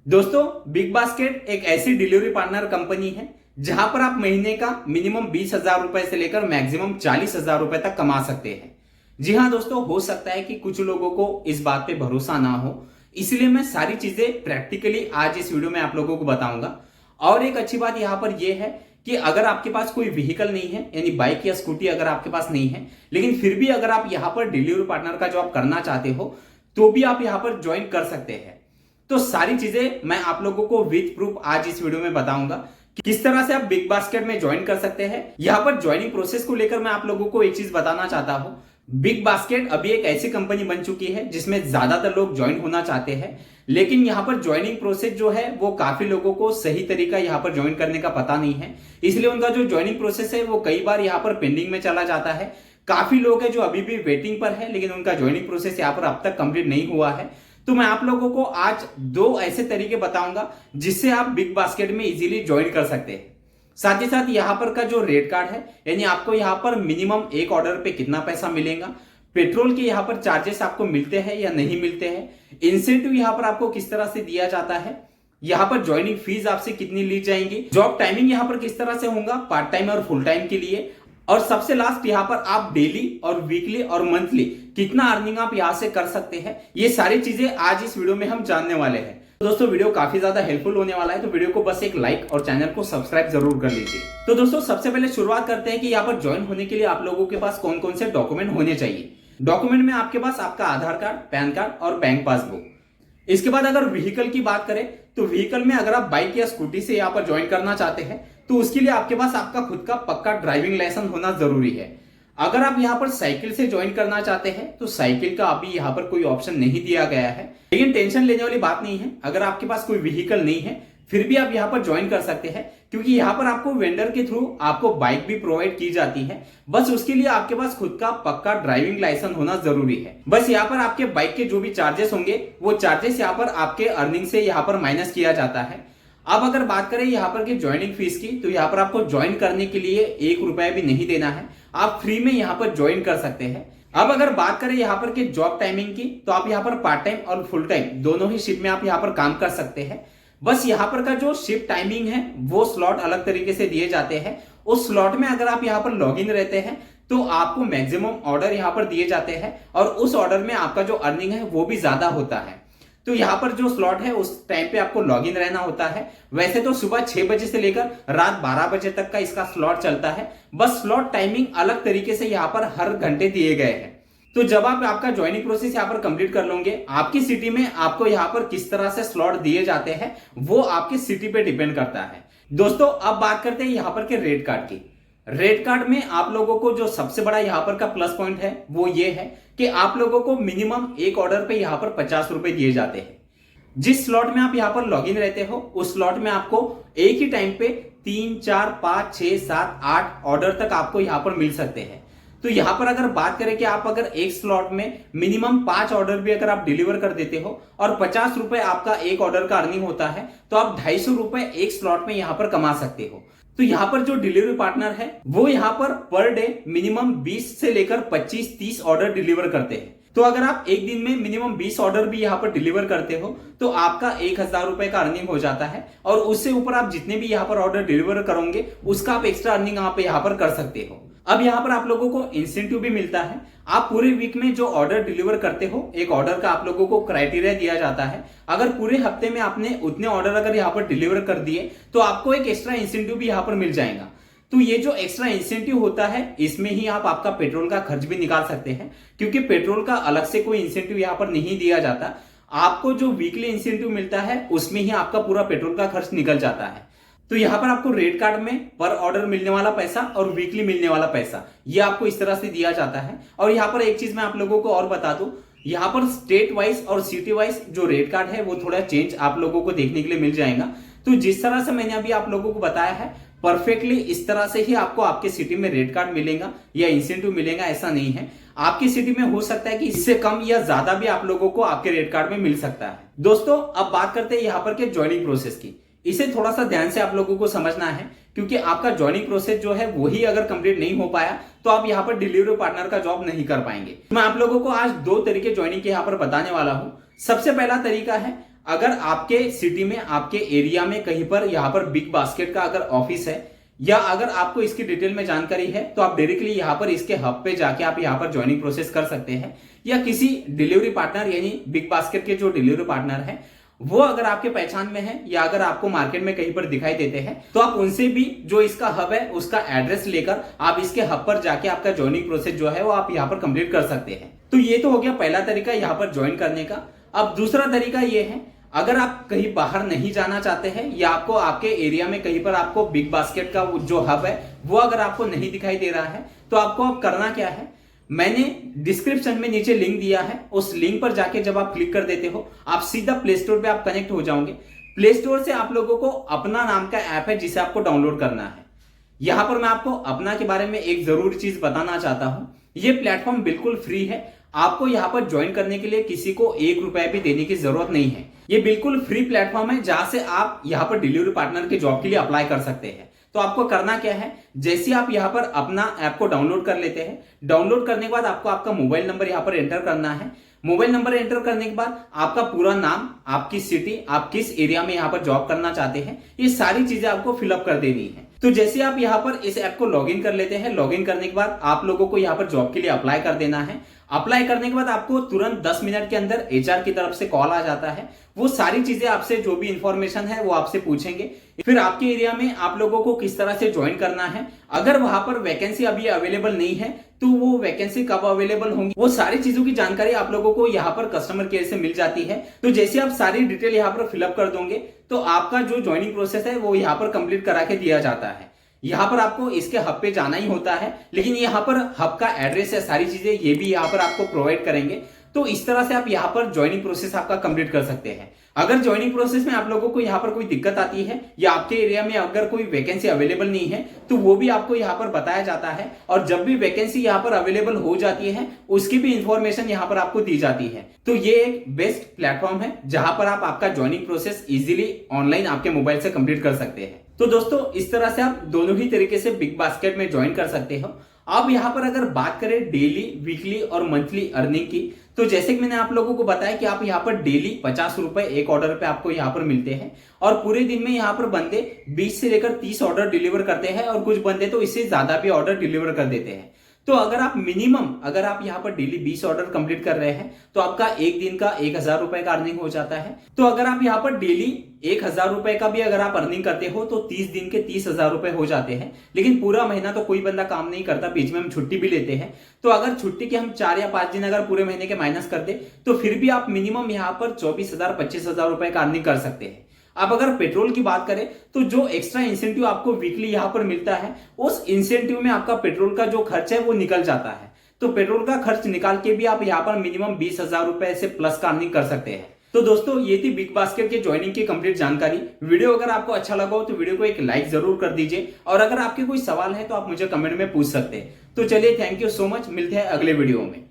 दोस्तों, big basket एक ऐसी डिलीवरी पार्टनर कंपनी है जहां पर आप महीने का मिनिमम 20,000 रुपए से लेकर मैक्सिमम 40,000 रुपए तक कमा सकते हैं। जी हां दोस्तों, हो सकता है कि कुछ लोगों को इस बात पे भरोसा ना हो, इसलिए मैं सारी चीजें प्रैक्टिकली आज इस वीडियो में आप लोगों को बताऊंगा। और एक अच्छी बात यहां पर यह है कि अगर आपके पास कोई व्हीकल नहीं है, यानी बाइक या स्कूटी अगर आपके पास नहीं है, लेकिन फिर भी अगर आप यहां पर डिलीवरी पार्टनर का जॉब करना चाहते हो तो भी आप यहां पर ज्वाइन कर सकते हैं। तो सारी चीजें मैं आप लोगों को विथ प्रूफ आज इस वीडियो में बताऊंगा कि किस तरह से आप बिग बास्केट में ज्वाइन कर सकते हैं। यहां पर ज्वाइनिंग प्रोसेस को लेकर मैं आप लोगों को एक चीज बताना चाहता हूं। बिग बास्केट अभी एक ऐसी कंपनी बन चुकी है जिसमें ज्यादातर लोग ज्वाइन होना चाहते हैं, लेकिन यहां पर ज्वाइनिंग प्रोसेस जो है वो काफी लोगों को सही तरीका यहां पर ज्वाइन करने का पता नहीं है। इसलिए उनका जो ज्वाइनिंग प्रोसेस है वो कई बार यहां पर पेंडिंग में चला जाता है। काफी लोग हैं जो अभी भी वेटिंग पर है, लेकिन उनका ज्वाइनिंग प्रोसेस यहां पर अब तक कंप्लीट नहीं हुआ है। तो मैं आप लोगों को आज दो ऐसे तरीके बताऊंगा जिससे आप बिग बास्केट में इजीली ज्वाइन कर सकते हैं। साथ ही साथ यहां पर का जो रेट कार्ड है, यानी आपको यहां पर मिनिमम एक ऑर्डर पे कितना पैसा मिलेगा, पेट्रोल के यहां पर चार्जेस आपको मिलते हैं या नहीं मिलते हैं, इंसेंटिव यहां पर आपको किस तरह से दिया जाता है, यहां पर ज्वाइनिंग फीस आपसे कितनी ली जाएंगी, जॉब टाइमिंग यहां पर किस तरह से होगा पार्ट टाइम और फुल टाइम के लिए, और सबसे लास्ट यहां पर आप डेली और वीकली और मंथली कितना अर्निंग आप यहां से कर सकते हैं, ये सारी चीजें आज इस वीडियो में हम जानने वाले हैं। तो दोस्तों, वीडियो काफी ज्यादा हेल्पफुल होने वाला है, तो वीडियो को बस एक लाइक और चैनल को सब्सक्राइब जरूर कर लीजिए। तो दोस्तों, सबसे पहले शुरुआत करते हैं कि यहाँ पर ज्वाइन होने के लिए आप लोगों के पास कौन कौन से डॉक्यूमेंट होने चाहिए। डॉक्यूमेंट में आपके पास आपका आधार कार्ड, पैन कार्ड और बैंक पासबुक। इसके बाद अगर व्हीकल की बात करें तो व्हीकल में अगर आप बाइक या स्कूटी से यहाँ पर ज्वाइन करना चाहते हैं तो उसके लिए आपके पास आपका खुद का पक्का ड्राइविंग लाइसेंस होना जरूरी है। अगर आप यहाँ पर साइकिल से ज्वाइन करना चाहते हैं तो साइकिल का अभी यहाँ पर कोई ऑप्शन नहीं दिया गया है, लेकिन टेंशन लेने वाली बात नहीं है। अगर आपके पास कोई व्हीकल नहीं है फिर भी आप यहाँ पर ज्वाइन कर सकते हैं, क्योंकि यहाँ पर आपको वेंडर के थ्रू आपको बाइक भी प्रोवाइड की जाती है। बस उसके लिए आपके पास खुद का पक्का ड्राइविंग लाइसेंस होना जरूरी है। बस यहाँ पर आपके बाइक के जो भी चार्जेस होंगे वो चार्जेस यहाँ पर आपके अर्निंग से यहाँ पर माइनस किया जाता है। अब अगर बात करें यहाँ पर की ज्वाइनिंग फीस की, तो यहाँ पर आपको ज्वाइन करने के लिए 1 रुपया भी नहीं देना है, आप फ्री में यहाँ पर ज्वाइन कर सकते हैं। अब अगर बात करें यहाँ पर की जॉब टाइमिंग की, तो आप यहाँ पर पार्ट टाइम और फुल टाइम दोनों ही शिफ्ट में आप यहाँ पर काम कर सकते हैं। बस यहाँ पर का जो शिफ्ट टाइमिंग है वो स्लॉट अलग तरीके से दिए जाते हैं। उस स्लॉट में अगर आप यहाँ पर लॉग इन रहते हैं तो आपको मैक्सिमम ऑर्डर यहाँ पर दिए जाते हैं और उस ऑर्डर में आपका जो अर्निंग है वो भी ज्यादा होता है। तो यहाँ पर जो स्लॉट है उस टाइम पे आपको लॉग इन रहना होता है। वैसे तो सुबह 6 बजे से लेकर रात 12 बजे तक का इसका स्लॉट चलता है, बस स्लॉट टाइमिंग अलग तरीके से यहाँ पर हर घंटे दिए गए हैं। तो जब आप आपका ज्वाइनिंग प्रोसेस यहाँ पर कंप्लीट कर लोगे, आपकी सिटी में आपको यहाँ पर किस तरह से स्लॉट दिए जाते हैं वो आपकी सिटी पे डिपेंड करता है। दोस्तों, अब बात करते हैं यहाँ पर के रेट कार्ड की। रेट कार्ड में आप लोगों को जो सबसे बड़ा यहाँ पर का प्लस पॉइंट है वो ये है कि आप लोगों को मिनिमम एक ऑर्डर पे यहाँ पर 50 रुपए दिए जाते हैं। जिस स्लॉट में आप यहाँ पर लॉग इन रहते हो उस स्लॉट में आपको एक ही टाइम पे 3, 4, 5, 6, 7, 8 ऑर्डर तक आपको यहाँ पर मिल सकते हैं। तो यहां पर अगर बात करें कि आप अगर एक स्लॉट में मिनिमम 5 ऑर्डर भी अगर आप डिलीवर कर देते हो और 50 रुपए आपका एक ऑर्डर का अर्निंग होता है, तो आप 250 रुपए एक स्लॉट में यहां पर कमा सकते हो। तो यहां पर जो डिलीवरी पार्टनर है वो यहां पर डे मिनिमम 20 से लेकर 25-30 ऑर्डर डिलीवर करते हैं। तो अगर आप एक दिन में मिनिमम 20 ऑर्डर भी यहाँ पर डिलीवर करते हो तो आपका 1,000 रुपए का अर्निंग हो जाता है, और उससे ऊपर आप जितने भी यहाँ पर ऑर्डर डिलीवर करोगे उसका आप एक्स्ट्रा अर्निंग आप यहाँ पर कर सकते हो। अब यहाँ पर आप लोगों को इंसेंटिव भी मिलता है। आप पूरे वीक में जो ऑर्डर डिलीवर करते हो, एक ऑर्डर का आप लोगों को क्राइटेरिया दिया जाता है। अगर पूरे हफ्ते में आपने उतने ऑर्डर अगर यहाँ पर डिलीवर कर दिए तो आपको एक एक्स्ट्रा इंसेंटिव भी यहाँ पर मिल जाएगा। तो ये जो एक्स्ट्रा इंसेंटिव होता है इसमें ही आप आपका पेट्रोल का खर्च भी निकाल सकते हैं, क्योंकि पेट्रोल का अलग से कोई इंसेंटिव यहाँ पर नहीं दिया जाता। आपको जो वीकली इंसेंटिव मिलता है उसमें ही आपका पूरा पेट्रोल का खर्च निकल जाता है। तो यहाँ पर आपको रेट कार्ड में पर ऑर्डर मिलने वाला पैसा और वीकली मिलने वाला पैसा ये आपको इस तरह से दिया जाता है। और यहाँ पर एक चीज मैं आप लोगों को और बता दूं, यहाँ पर स्टेट वाइज और सिटी वाइज जो रेट कार्ड है वो थोड़ा चेंज आप लोगों को देखने के लिए मिल जाएगा। तो जिस तरह से मैंने अभी आप लोगों को बताया है परफेक्टली इस तरह से ही आपको आपके सिटी में रेट कार्ड मिलेगा या इंसेंटिव मिलेगा, ऐसा नहीं है। आपकी सिटी में हो सकता है कि इससे कम या ज्यादा भी आप लोगों को आपके रेट कार्ड में मिल सकता है। दोस्तों, अब बात करते हैं यहाँ पर के ज्वाइनिंग प्रोसेस की। इसे थोड़ा सा ध्यान से आप लोगों को समझना है, क्योंकि आपका ज्वाइनिंग प्रोसेस जो है वही अगर कंप्लीट नहीं हो पाया तो आप यहाँ पर डिलीवरी पार्टनर का जॉब नहीं कर पाएंगे। मैं आप लोगों को आज 2 तरीके ज्वाइनिंग के यहाँ पर बताने वाला हूं। सबसे पहला तरीका है, अगर आपके सिटी में, आपके एरिया में कहीं पर यहाँ पर बिग बास्केट का अगर ऑफिस है, या अगर आपको इसकी डिटेल में जानकारी है, तो आप डायरेक्टली यहाँ पर इसके हब पे जाके आप यहाँ पर ज्वाइनिंग प्रोसेस कर सकते हैं। या किसी डिलीवरी पार्टनर यानी बिग बास्केट के जो डिलीवरी पार्टनर है वो अगर आपके पहचान में है, या अगर आपको मार्केट में कहीं पर दिखाई देते हैं, तो आप उनसे भी जो इसका हब है उसका एड्रेस लेकर आप इसके हब पर जाके आपका ज्वाइनिंग प्रोसेस जो है वो आप यहाँ पर कंप्लीट कर सकते हैं। तो ये तो हो गया पहला तरीका यहाँ पर ज्वाइन करने का। अब दूसरा तरीका ये है, अगर आप कहीं बाहर नहीं जाना चाहते हैं, या आपको आपके एरिया में कहीं पर आपको बिग बास्केट का जो हब है वो अगर आपको नहीं दिखाई दे रहा है, तो आपको अब करना क्या है, मैंने डिस्क्रिप्शन में नीचे लिंक दिया है, उस लिंक पर जाके जब आप क्लिक कर देते हो आप सीधा प्ले स्टोर पे आप कनेक्ट हो जाओगे। प्ले स्टोर से आप लोगों को अपना नाम का ऐप है जिसे आपको डाउनलोड करना है। यहां पर मैं आपको अपना के बारे में एक जरूरी चीज बताना चाहता हूं, ये प्लेटफॉर्म बिल्कुल फ्री है। आपको यहाँ पर ज्वाइन करने के लिए किसी को 1 रुपए भी देने की जरूरत नहीं है। ये बिल्कुल फ्री प्लेटफॉर्म है जहां से आप यहाँ पर डिलीवरी पार्टनर के जॉब के लिए अप्लाई कर सकते हैं। तो आपको करना क्या है, जैसे आप यहाँ पर अपना ऐप को डाउनलोड कर लेते हैं, डाउनलोड करने के बाद आपको आपका मोबाइल नंबर यहाँ पर एंटर करना है। मोबाइल नंबर एंटर करने के बाद आपका पूरा नाम, आपकी सिटी, आप किस एरिया में यहाँ पर जॉब करना चाहते हैं, ये सारी चीजें आपको फिलअप कर देनी है। तो जैसे आप यहाँ पर इस ऐप को लॉगिन कर लेते हैं, लॉगिन करने के बाद आप लोगों को यहाँ पर जॉब के लिए अप्लाई कर देना है। अप्लाई करने के बाद आपको तुरंत 10 मिनट के अंदर एचआर की तरफ से कॉल आ जाता है। वो सारी चीजें आपसे, जो भी इंफॉर्मेशन है वो आपसे पूछेंगे। फिर आपके एरिया में आप लोगों को किस तरह से ज्वाइन करना है, अगर वहां पर वैकेंसी अभी अवेलेबल नहीं है तो वो वैकेंसी कब अवेलेबल होंगी, वो सारी चीजों की जानकारी आप लोगों को यहाँ पर कस्टमर केयर से मिल जाती है। तो जैसे आप सारी डिटेल यहाँ पर फिलअप कर दोगे तो आपका जो ज्वाइनिंग प्रोसेस है वो यहाँ पर कंप्लीट करा के दिया जाता है। यहाँ पर आपको इसके हब पे जाना ही होता है, लेकिन यहाँ पर हब का एड्रेस है, सारी चीजें ये भी यहाँ पर आपको प्रोवाइड करेंगे। तो इस तरह से आप यहाँ पर ज्वाइनिंग प्रोसेस आपका कंप्लीट कर सकते हैं। अगर ज्वाइनिंग प्रोसेस में आप लोगों को यहाँ पर कोई दिक्कत आती है, या आपके एरिया में अगर कोई वैकेंसी अवेलेबल नहीं है, तो वो भी आपको यहाँ पर बताया जाता है। और जब भी वैकेंसी यहाँ पर अवेलेबल हो जाती है उसकी भी इंफॉर्मेशन यहाँ पर आपको दी जाती है। तो ये एक बेस्ट प्लेटफॉर्म है जहां पर आप आपका ज्वाइनिंग प्रोसेस इजीली ऑनलाइन आपके मोबाइल से कंप्लीट कर सकते हैं। तो दोस्तों इस तरह से आप दोनों ही तरीके से बिग बास्केट में ज्वाइन कर सकते हो। अब यहाँ पर अगर बात करें डेली, वीकली और मंथली अर्निंग की, तो जैसे कि मैंने आप लोगों को बताया कि आप यहाँ पर डेली 50 रुपए एक ऑर्डर पे आपको यहाँ पर मिलते हैं, और पूरे दिन में यहाँ पर बंदे 20 से लेकर 30 ऑर्डर डिलीवर करते हैं, और कुछ बंदे तो इससे ज्यादा भी ऑर्डर डिलीवर कर देते हैं। तो अगर आप मिनिमम, अगर आप यहाँ पर डेली 20 ऑर्डर कंप्लीट कर रहे हैं तो आपका एक दिन का 1000 रुपए का अर्निंग हो जाता है। तो अगर आप यहाँ पर डेली 1000 रुपए का भी अगर आप अर्निंग करते हो तो 30 दिन के 30,000 रुपए हो जाते हैं। लेकिन पूरा महीना तो कोई बंदा काम नहीं करता, बीच में हम छुट्टी भी लेते हैं। तो अगर छुट्टी के हम 4 या 5 दिन अगर पूरे महीने के माइनस कर दे तो फिर भी आप मिनिमम यहाँ पर 24,000 25,000 रुपए का अर्निंग कर सकते हैं। अब अगर पेट्रोल की बात करें तो जो एक्स्ट्रा इंसेंटिव आपको वीकली यहाँ पर मिलता है, उस इंसेंटिव में आपका पेट्रोल का जो खर्च है वो निकल जाता है। तो पेट्रोल का खर्च निकाल के भी आप यहाँ पर मिनिमम 20,000 रुपए से प्लस का अर्निंग कर सकते हैं। तो दोस्तों ये थी बिग बास्केट के ज्वाइनिंग की कंप्लीट जानकारी। वीडियो अगर आपको अच्छा लगा हो तो वीडियो को एक लाइक जरूर कर दीजिए, और अगर आपके कोई सवाल है तो आप मुझे कमेंट में पूछ सकते हैं। तो चलिए, थैंक यू सो मच, मिलते हैं अगले वीडियो में।